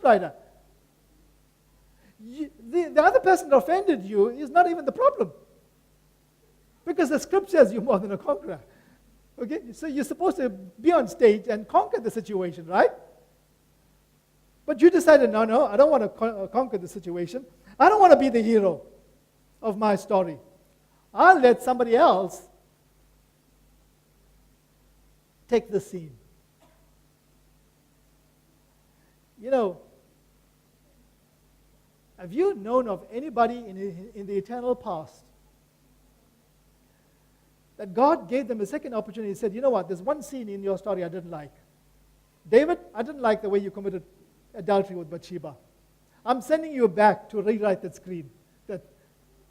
scriptwriter. The other person that offended you is not even the problem. Because the script says you're more than a conqueror. Okay? So you're supposed to be on stage and conquer the situation, right? But you decided, no, I don't want to conquer the situation. I don't want to be the hero of my story. I'll let somebody else take the scene. You know, have you known of anybody in the eternal past that God gave them a second opportunity? He said, you know what, there's one scene in your story I didn't like. David, I didn't like the way you committed adultery with Bathsheba. I'm sending you back to rewrite that screen, to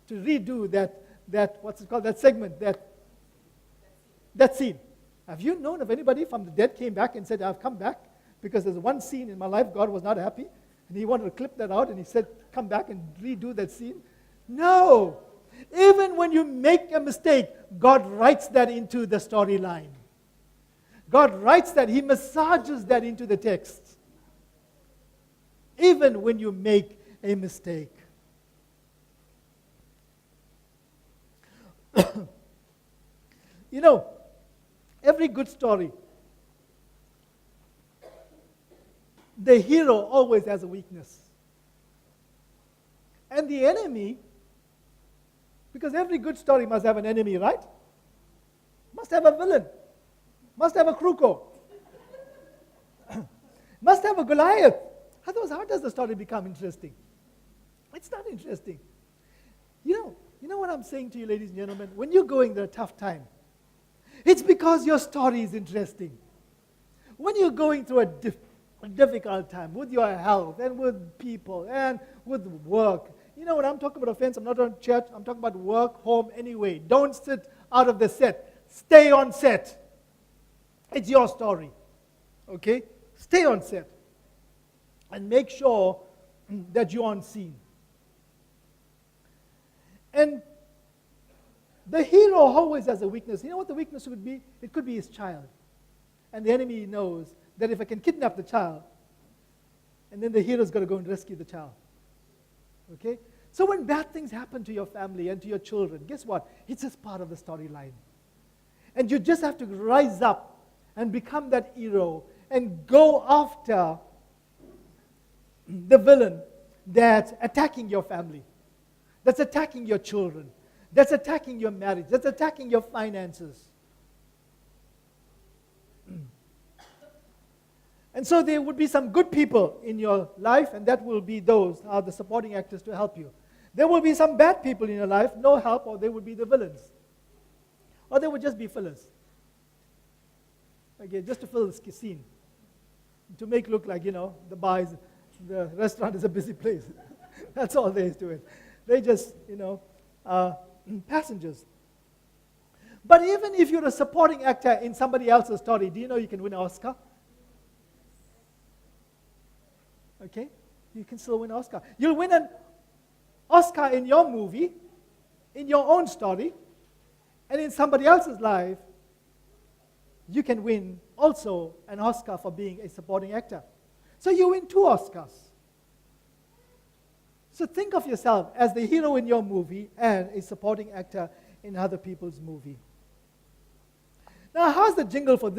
redo that what's it called, that segment, that scene. Have you known of anybody from the dead came back and said, I've come back because there's one scene in my life God was not happy, and he wanted to clip that out, and he said, come back and redo that scene? No. Even when you make a mistake, God writes that into the storyline. God writes that. He massages that into the text. Even when you make a mistake. You know, every good story, the hero always has a weakness. And the enemy, because every good story must have an enemy, right? Must have a villain. Must have a Kruko. Must have a Goliath. Otherwise, how does the story become interesting? It's not interesting. You know what I'm saying to you, ladies and gentlemen? When you're going through a tough time, it's because your story is interesting. When you're going through a difficult time with your health and with people and with work, you know, when I'm talking about offense, I'm not on church, I'm talking about work, home, anyway. Don't sit out of the set. Stay on set. It's your story. Okay? Stay on set. And make sure that you're on scene. And the hero always has a weakness. You know what the weakness would be? It could be his child. And the enemy knows that if I can kidnap the child, and then the hero's got to go and rescue the child. Okay? So when bad things happen to your family and to your children, guess what? It's just part of the storyline. And you just have to rise up and become that hero and go after the villain that's attacking your family, that's attacking your children, that's attacking your marriage, that's attacking your finances. And so there would be some good people in your life, and that will be those are the supporting actors to help you. There will be some bad people in your life, no help, or they would be the villains. Or they would just be fillers. Okay, just to fill the scene. To make look like, the restaurant is a busy place. That's all there is to it. They just, passengers. But even if you're a supporting actor in somebody else's story, do you know you can win an Oscar? Okay? You can still win an Oscar. You'll win an Oscar in your movie, in your own story, and in somebody else's life, you can win also an Oscar for being a supporting actor. So you win 2 Oscars. So think of yourself as the hero in your movie and a supporting actor in other people's movie. Now, how's the jingle for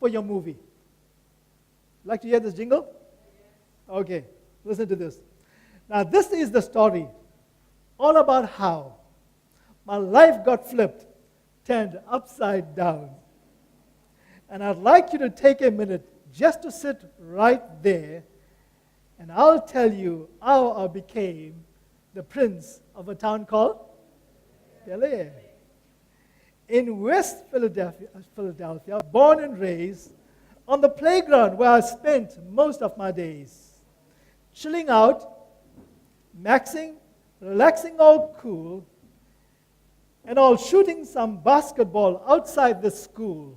your movie? Like to hear this jingle? Okay, listen to this. Now, this is the story all about how my life got flipped, turned upside down. And I'd like you to take a minute just to sit right there, and I'll tell you how I became the prince of a town called Bel Air. In West Philadelphia, born and raised, on the playground where I spent most of my days, chilling out, maxing, relaxing all cool, and all shooting some basketball outside the school,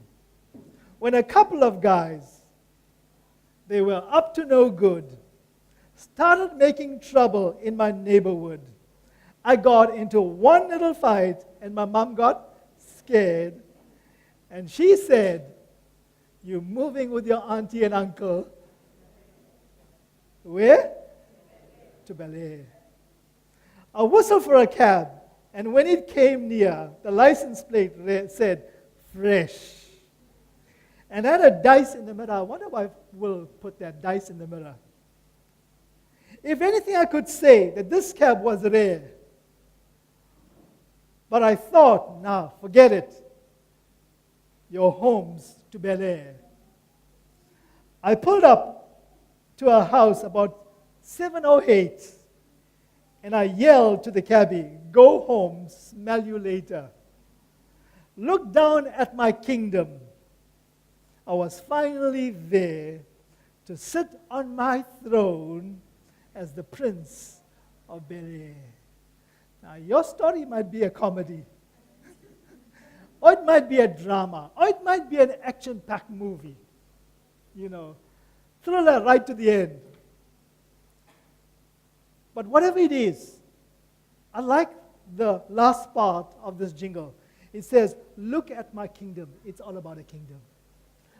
when a couple of guys, they were up to no good, started making trouble in my neighborhood. I got into one little fight, and my mom got scared, and she said, "You're moving with your auntie and uncle Where? To Bel Air. I whistled for a cab, and when it came near, the license plate said, fresh. And I had a dice in the mirror. I wonder if I will put that dice in the mirror. If anything, I could say that this cab was rare. But I thought, nah, forget it. Your home's to Bel Air. I pulled up to a house about 7:08, and I yelled to the cabbie, go home, smell you later. Look down at my kingdom. I was finally there to sit on my throne as the Prince of Bel Air. Now, your story might be a comedy, or it might be a drama, or it might be an action-packed movie. Thriller right to the end. But whatever it is, I like the last part of this jingle. It says, look at my kingdom. It's all about a kingdom.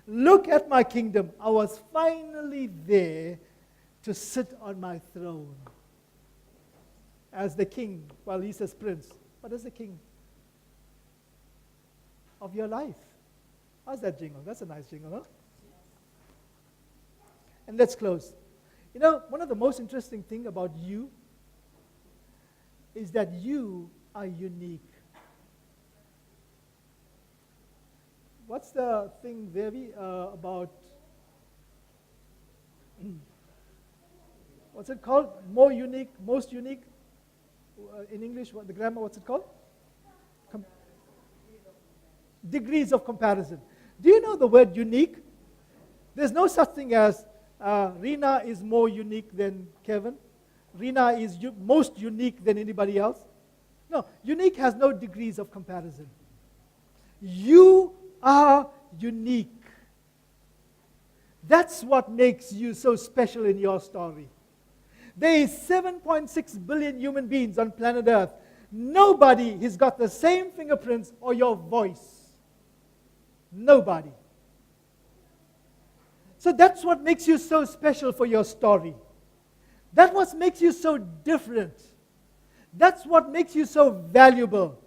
Look at my kingdom. I was finally there to sit on my throne. As the king, well, he says prince, but as the king of your life. How's that jingle? That's a nice jingle, huh? And let's close. One of the most interesting things about you is that you are unique. What's the thing, Devi, about, what's it called? More unique, most unique? In English, the grammar, what's it called? Degrees of comparison. Do you know the word unique? There's no such thing as Rina is more unique than Kevin. Rina is most unique than anybody else. No, unique has no degrees of comparison. You are unique. That's what makes you so special in your story. There is 7.6 billion human beings on planet Earth. Nobody has got the same fingerprints or your voice. Nobody. So that's what makes you so special for your story. That's what makes you so different. That's what makes you so valuable.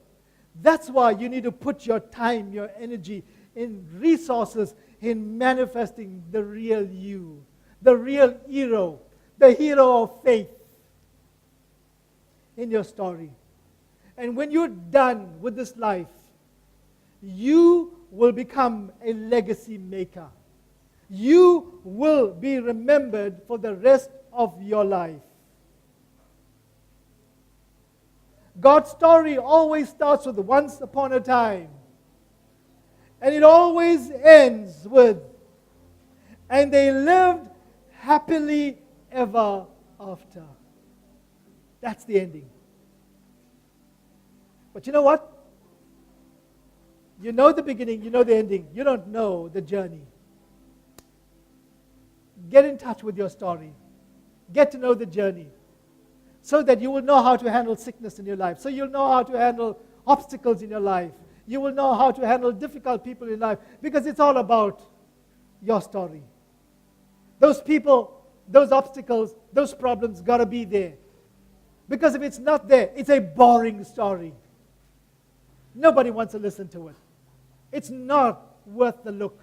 That's why you need to put your time, your energy, in resources in manifesting the real you, the real hero, the hero of faith in your story. And when you're done with this life, you will become a legacy maker. You will be remembered for the rest of your life. God's story always starts with once upon a time. And it always ends with, and they lived happily ever after. That's the ending. But you know what? You know the beginning, you know the ending. You don't know the journey. Get in touch with your story. Get to know the journey, so that you will know how to handle sickness in your life. So you'll know how to handle obstacles in your life. You will know how to handle difficult people in life, because it's all about your story. Those people, those obstacles, those problems got to be there. Because if it's not there, it's a boring story. Nobody wants to listen to it. It's not worth the look.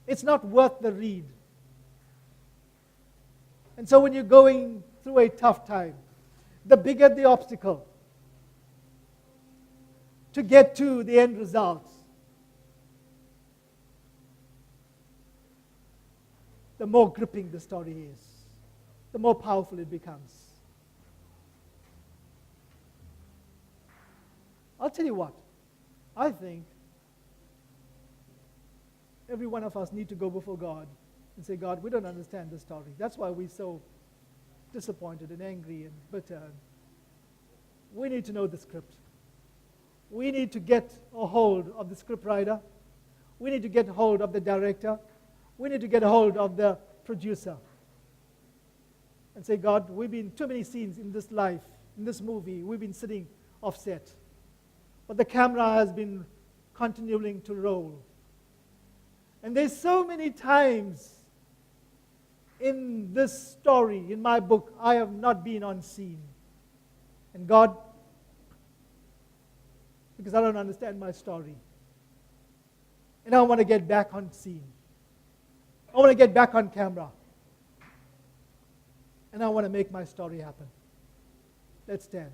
It's not worth the read. And so when you're going through a tough time, the bigger the obstacle to get to the end results, the more gripping the story is, the more powerful it becomes. I'll tell you what, I think every one of us need to go before God and say, God, we don't understand this story. That's why we're so disappointed and angry and bitter. We need to know the script. We need to get a hold of the script writer. We need to get a hold of the director. We need to get a hold of the producer. And say, God, we've been too many scenes in this life, in this movie, we've been sitting offset. But the camera has been continuing to roll. And there's so many times in this story, in my book, I have not been on scene. And God, because I don't understand my story. And I want to get back on scene. I want to get back on camera. And I want to make my story happen. Let's stand.